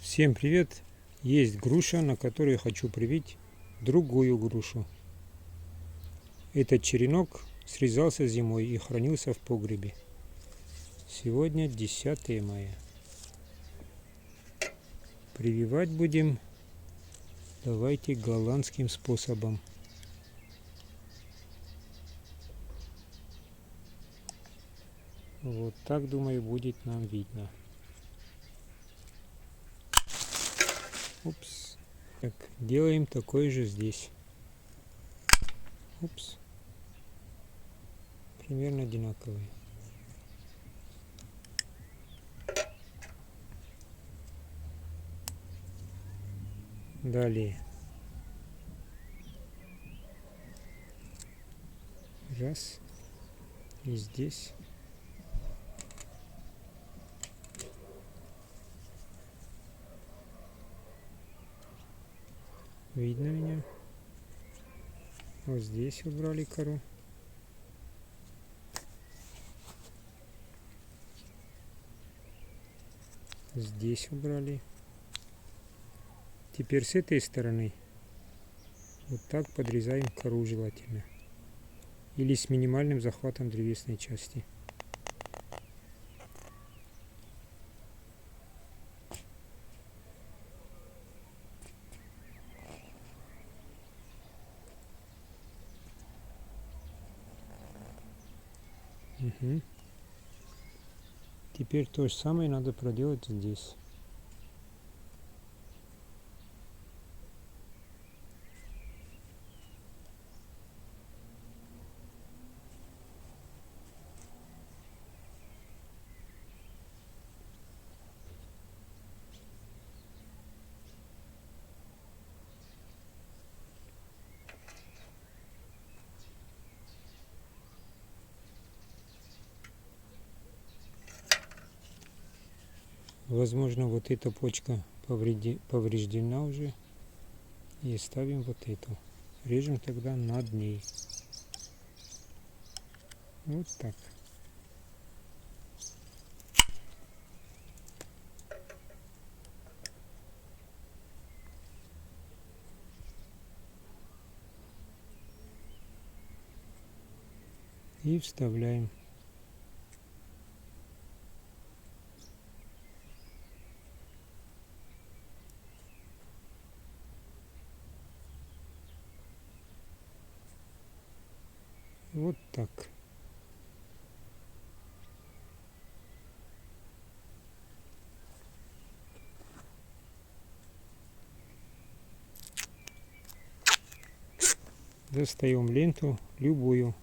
Всем привет! Есть груша, на которой я хочу привить другую грушу. Этот черенок срезался зимой и хранился в погребе. Сегодня 10 мая. Прививать будем, давайте, голландским способом. Вот так, думаю, будет нам видно. Упс. Так, делаем такой же здесь. Упс. Примерно одинаковый. Далее. Раз. И здесь. Видно меня? Вот здесь убрали кору. Здесь убрали. Теперь с этой стороны вот так подрезаем кору желательно. Или с минимальным захватом древесной части. Угу. Теперь то же самое надо проделать здесь. Возможно, вот эта почка повреждена уже. И ставим вот эту. Режем тогда над ней. Вот так. И вставляем. Вот так. Достаем ленту любую.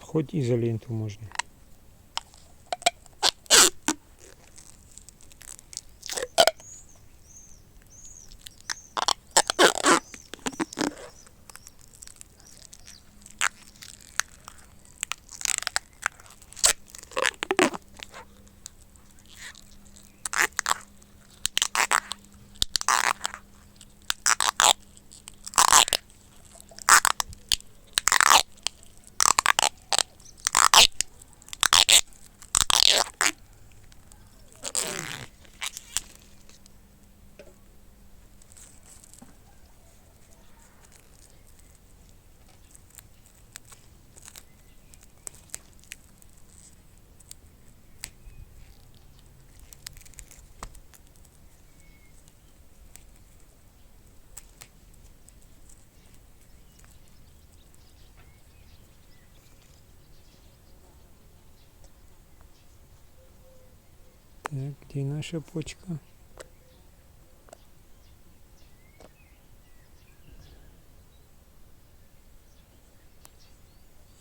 Хоть изоленту можно. Так, где наша почка?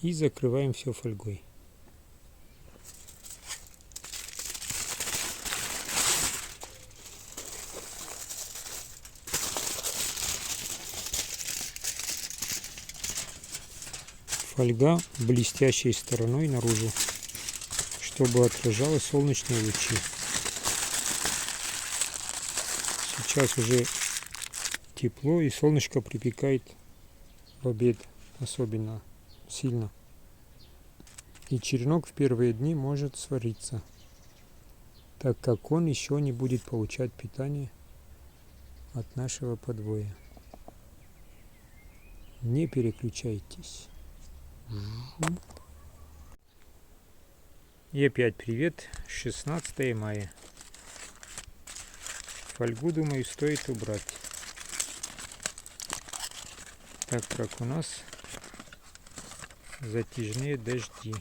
И закрываем все фольгой. Фольга блестящей стороной наружу, чтобы отражало солнечные лучи. Сейчас уже тепло и солнышко припекает в обед особенно сильно. И черенок в первые дни может свариться, так как он еще не будет получать питание от нашего подвоя. Не переключайтесь. И опять привет, 16 мая. Фольгу, думаю, стоит убрать, так как у нас затяжные дожди.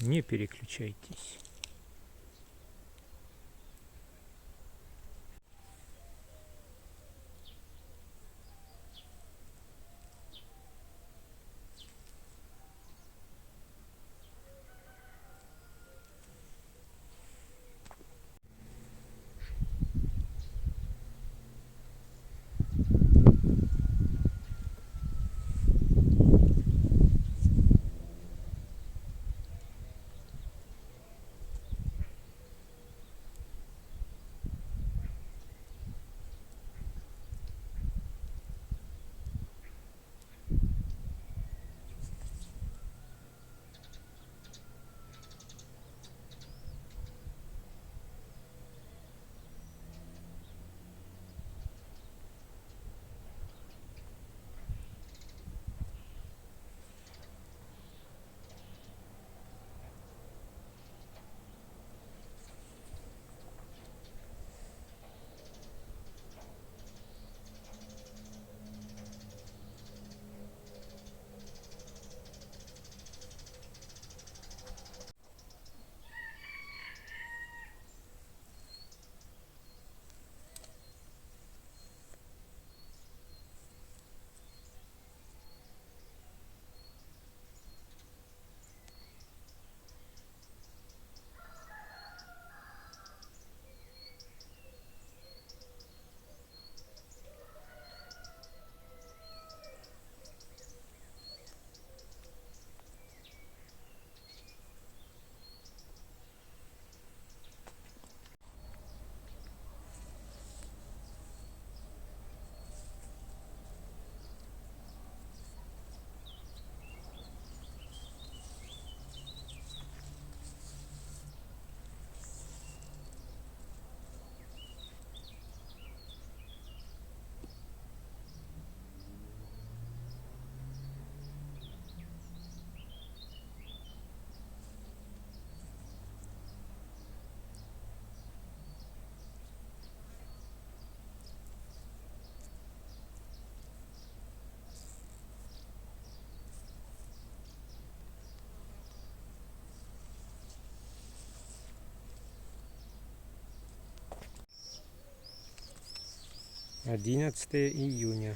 Не переключайтесь. Одиннадцатое июня.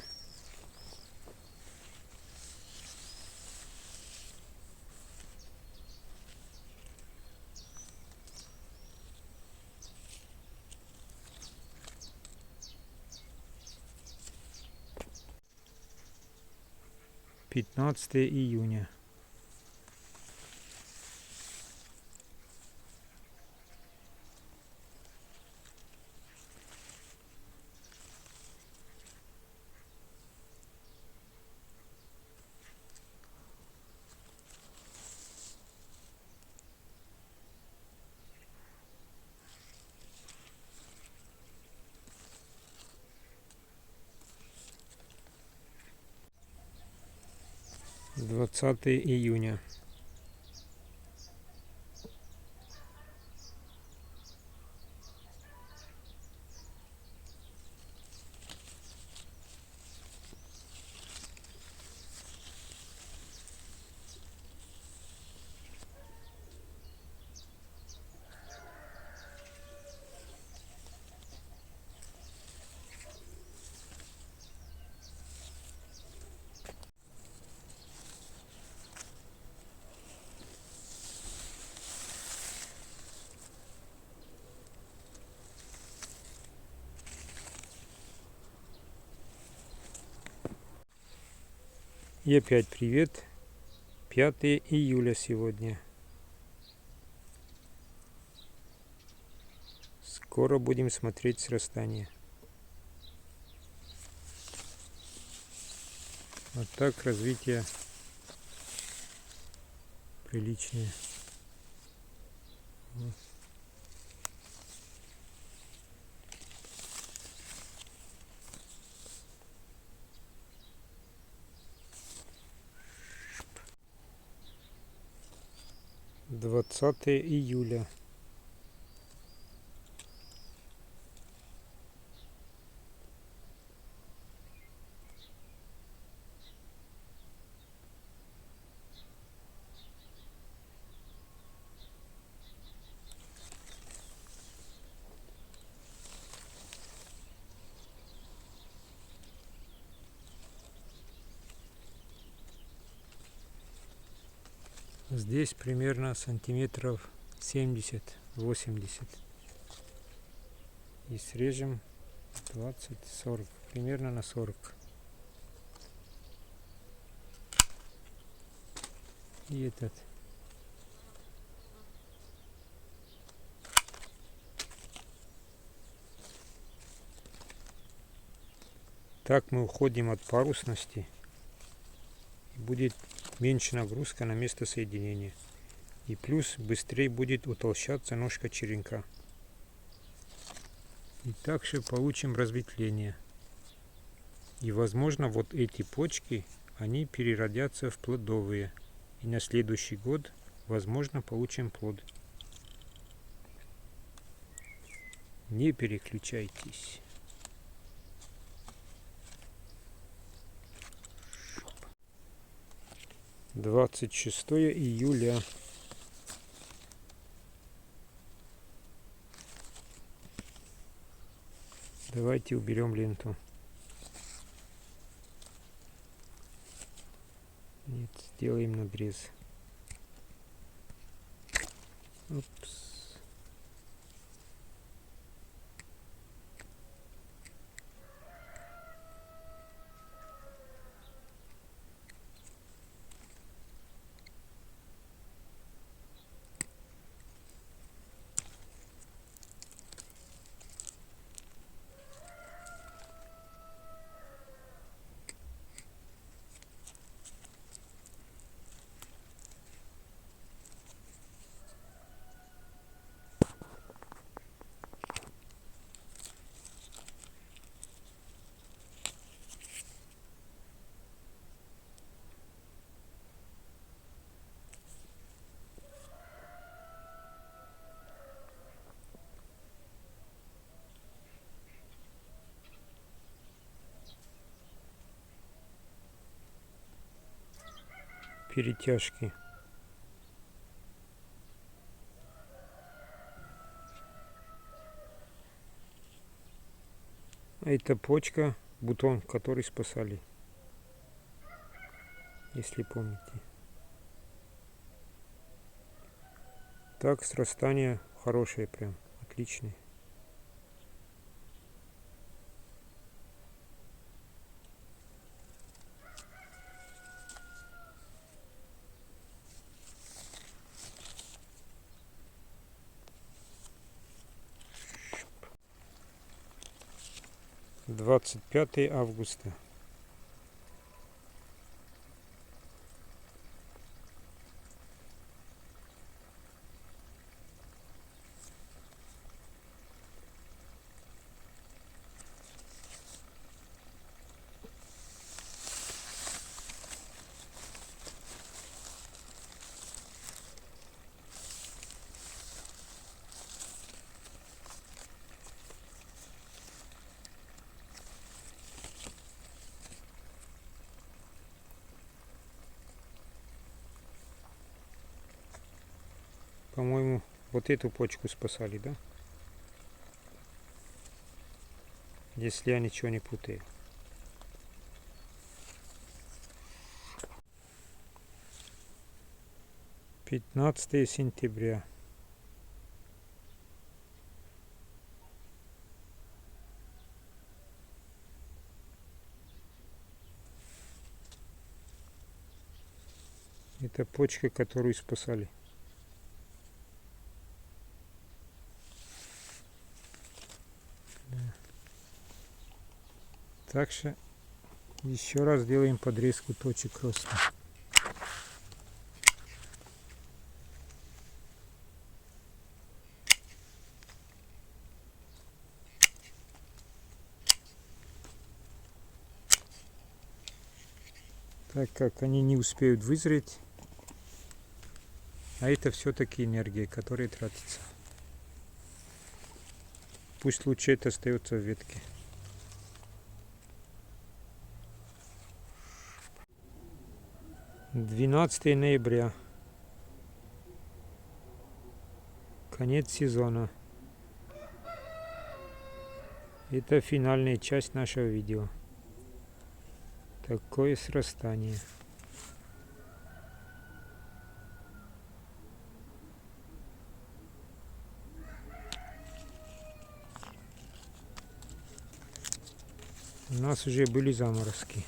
Пятнадцатое июня. Двадцатое июня. И опять привет. 5 июля сегодня. Скоро будем смотреть срастание. Вот так развитие приличное. 20 июля. Здесь примерно сантиметров 70-80. И срежем 20-40, примерно на 40. И этот. Так мы уходим от парусности. И будет меньше нагрузка на место соединения. И плюс быстрее будет утолщаться ножка черенка. И также получим разветвление. И возможно вот эти почки, они переродятся в плодовые. И на следующий год возможно получим плод. Не переключайтесь. 26 июля. Давайте уберем ленту. Нет, сделаем надрез. Упс. Перетяжки. А это почка, бутон, который спасали, если помните. Так, срастание хорошее прям, отличное. Двадцать 25 августа. По-моему, вот эту почку спасали, да? Если я ничего не путаю. 15 сентября. Это почка, которую спасали. Так что еще раз делаем подрезку точек роста. Так как они не успеют вызреть, а это все-таки энергия, которая тратится. Пусть лучше это остается в ветке. «12 ноября. Конец сезона. Это финальная часть нашего видео. Такое срастание. У нас уже были заморозки.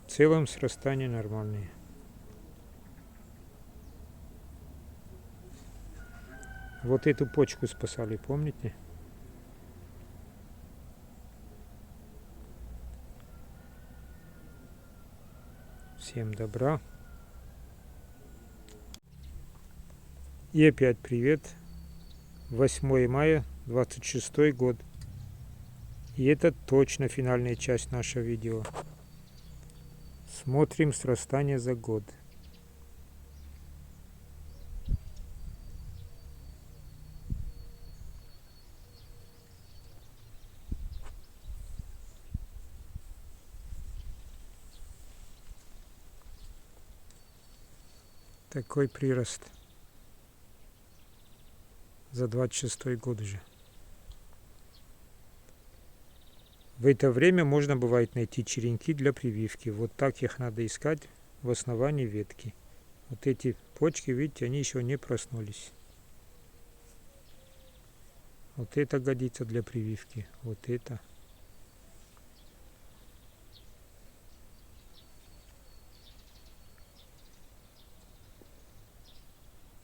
В целом срастания нормальные. Вот эту почку спасали, помните? Всем добра. И опять привет. 8 мая 26 год. И это точно финальная часть нашего видео. Смотрим срастание за год. Такой прирост за 26 год уже. В это время можно бывает найти черенки для прививки. Вот так их надо искать в основании ветки. Вот эти почки, видите, они еще не проснулись. Вот это годится для прививки. Вот это.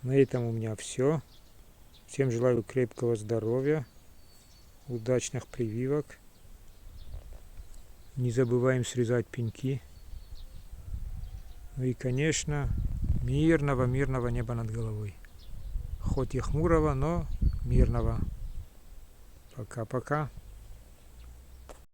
На этом у меня все. Всем желаю крепкого здоровья, удачных прививок. Не забываем срезать пеньки. Ну и, конечно, мирного неба над головой. Хоть и хмурого, но мирного. Пока-пока.